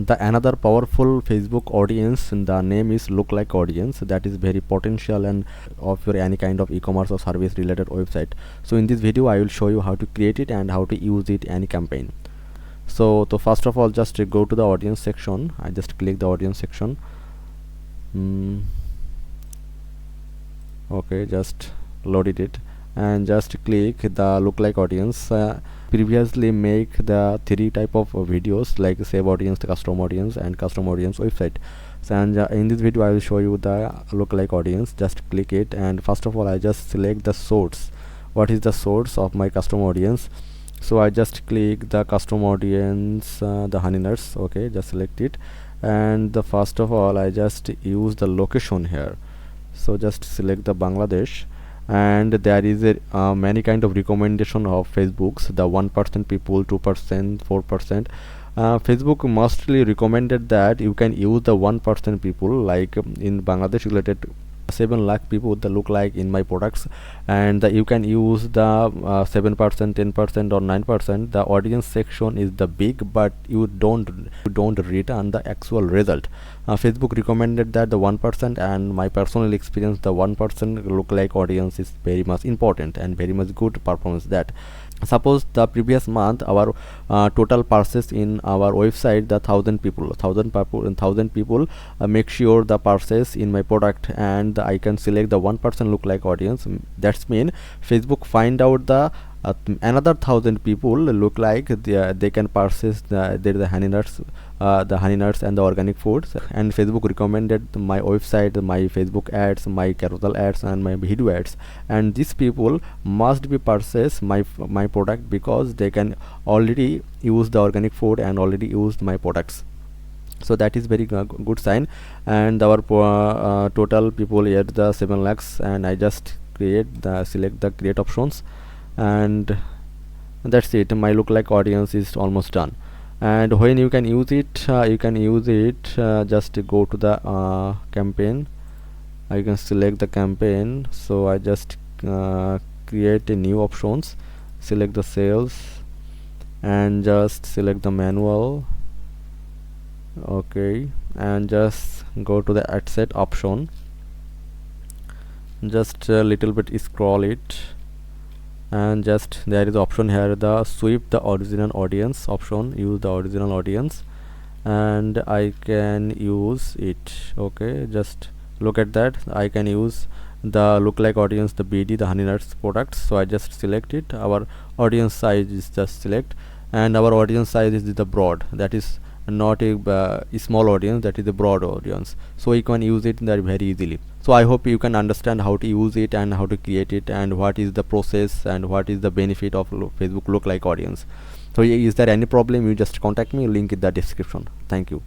The another powerful Facebook audience, the name is Lookalike Audience, that is very potential and of your any kind of e-commerce or service related website. So in this video I will show you how to create it and how to use it any campaign. So first of all, just go to the audience section. I just click the audience section. Okay, just loaded it, and just click the Lookalike Audience. Previously make the three type of videos like save audience, the custom audience, and custom audience website. So, and in this video I will show you the Lookalike Audience. Just click it, and first of all I just select the source. What is the source of my custom audience? So I just click the custom audience, the honey nuts. Okay, just select it, and the first of all I just use the location here. So just select the Bangladesh, and there is a many kind of recommendation of Facebook's, the 1% people, 2%, 4%. Facebook mostly recommended that you can use the 1% people, like in Bangladesh related 7 lakh people that look like in my products, and you can use the 7%, 10% or 9%. The audience section is the big, but you don't return the actual result. Facebook recommended that the 1%, and my personal experience, the 1% lookalike audience is very much important and very much good performance. That suppose the previous month our total purchase in our website, the 1000 people make sure the purchase in my product, and I can select the 1% lookalike audience. That's mean Facebook find out the another 1000 people look like they can purchase the honey nuts, and the organic foods, and Facebook recommended my website, my Facebook ads, my carousel ads, and my video ads, and these people must be purchase my product because they can already use the organic food and already used my products. So that is very good sign, and our total people here the 7 lakhs, and I just select the create options, and that's it. My lookalike audience is almost done. And when you can use it, just go to the campaign. I can select the campaign. So I just create a new options, select the sales, and just select the manual. Okay, and just go to the ad set option, just a little bit scroll it, and just there is option here, the sweep the original audience option. Use the original audience, and I can use it. Okay, just look at that. I can use the lookalike audience, the BD, the honey nuts products. So I just select it. Our audience size is just select, and our audience size is the broad, that is not a small audience, that is a broad audience. So you can use it there very easily. So I hope you can understand how to use it and how to create it, and what is the process and what is the benefit of Facebook lookalike audience. So is there any problem, you just contact me, link in the description. Thank you.